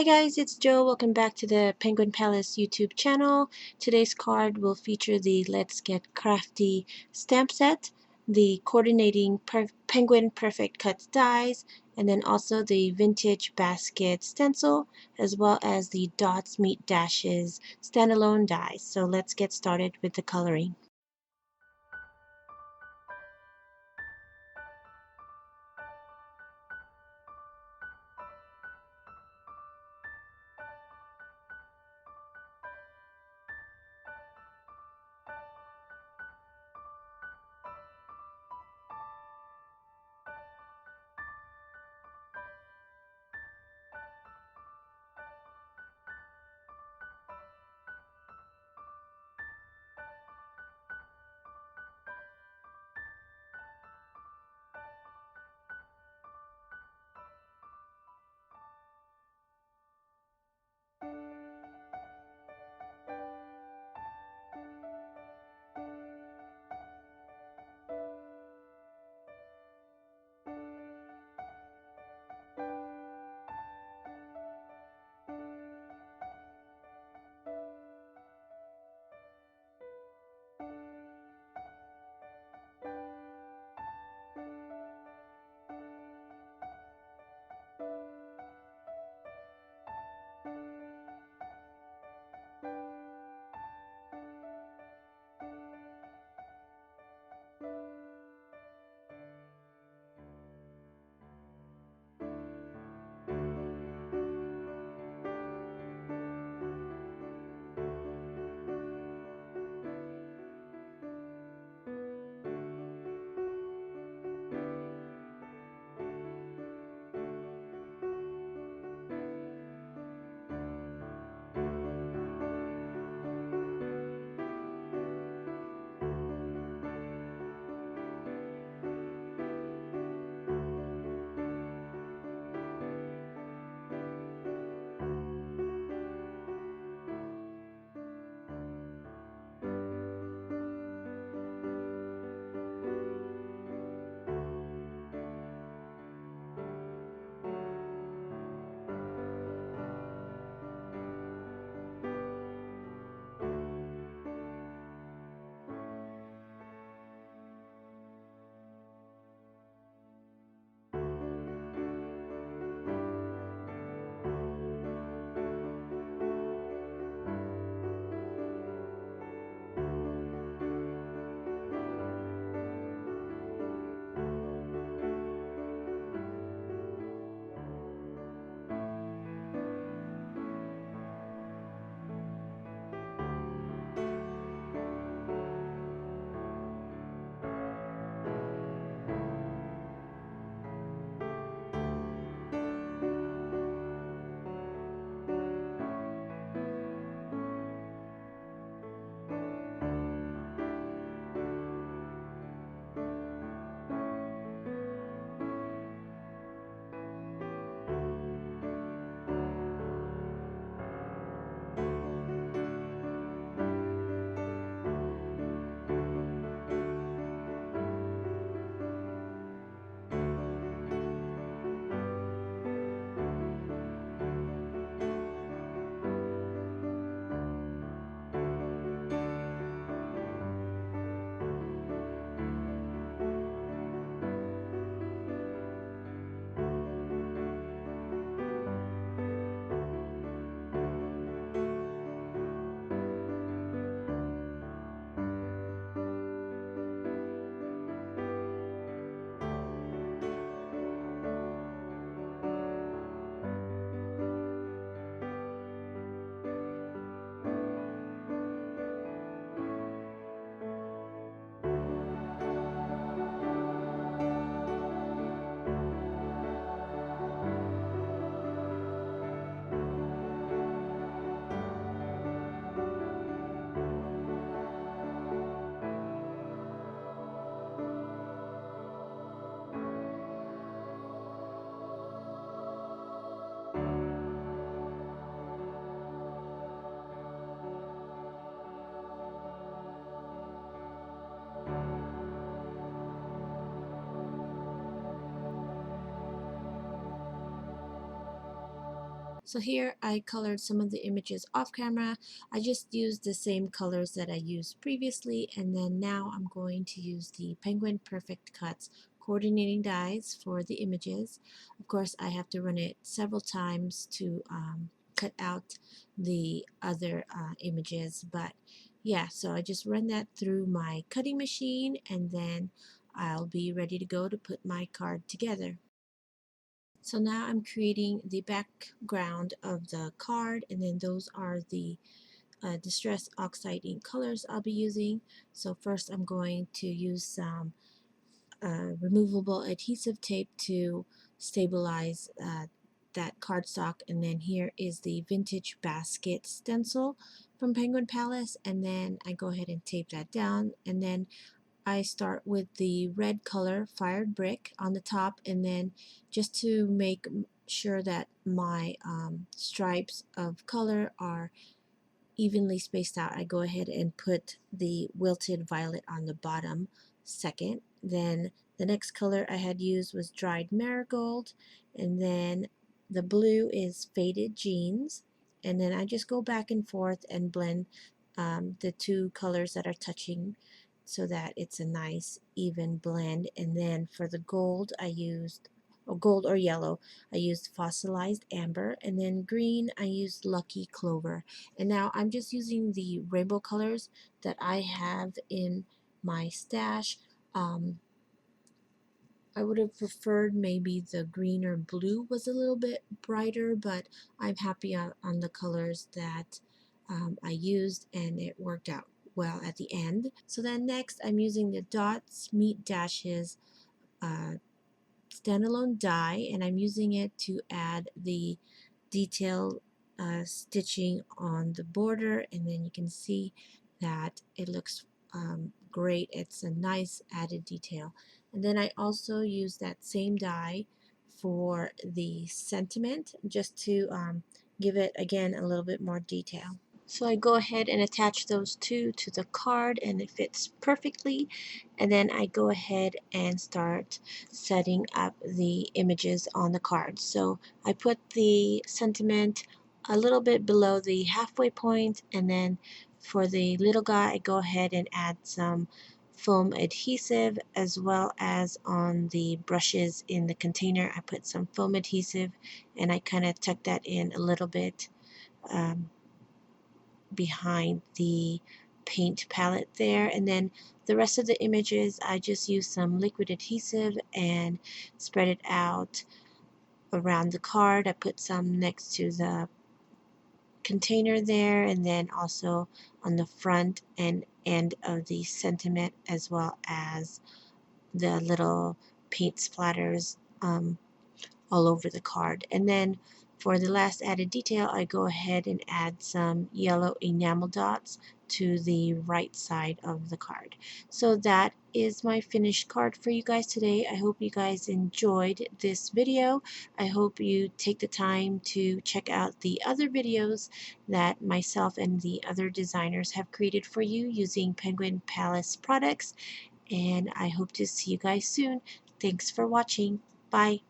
guys, it's Joe. Welcome back to the Penguin Palace YouTube channel. Today's card will feature the Let's Get Crafty stamp set, the coordinating Penguin Perfect Cuts dies, and then also the Vintage Basket stencil, as well as the Dots Meet Dashes standalone dies. So let's get started with the coloring. So here I colored some of the images off camera. I just used the same colors that I used previously, and then now I'm going to use the Penguin Perfect Cuts coordinating dies for the images. Of course, I have to run it several times to cut out the other images, but yeah, so I just run that through my cutting machine, and then I'll be ready to go to put my card together. So now I'm creating the background of the card, and then those are the Distress Oxide ink colors I'll be using. So first I'm going to use some removable adhesive tape to stabilize that cardstock, and then here is the vintage basket stencil from Penguin Palace, and then I go ahead and tape that down, and then I start with the red color fired brick on the top, and then just to make sure that my stripes of color are evenly spaced out, I go ahead and put the wilted violet on the bottom second. Then the next color I had used was dried marigold, and then the blue is faded jeans, and then I just go back and forth and blend the two colors that are touching so that it's a nice even blend. And then for the gold I used, or gold or yellow, I used fossilized amber, and then green I used lucky clover. And now I'm just using the rainbow colors that I have in my stash. Um, I would have preferred maybe the green or blue was a little bit brighter, but I'm happy on the colors that I used, and it worked out well at the end. So then next I'm using the Dots Meet Dashes uh, standalone die, and I'm using it to add the detail stitching on the border, and then you can see that it looks great. It's a nice added detail. And then I also use that same die for the sentiment, just to give it again a little bit more detail. So I go ahead and attach those two to the card, and it fits perfectly. And then I go ahead and start setting up the images on the card. So I put the sentiment a little bit below the halfway point, and then for the little guy I go ahead and add some foam adhesive, as well as on the brushes in the container I put some foam adhesive, and I kind of tuck that in a little bit um, behind the paint palette there. And then the rest of the images I just use some liquid adhesive and spread it out around the card. I put some next to the container there, and then also on the front and end of the sentiment, as well as the little paint splatters all over the card. And then for the last added detail, I go ahead and add some yellow enamel dots to the right side of the card. So that is my finished card for you guys today. I hope you guys enjoyed this video. I hope you take the time to check out the other videos that myself and the other designers have created for you using Penguin Palace products. And I hope to see you guys soon. Thanks for watching. Bye.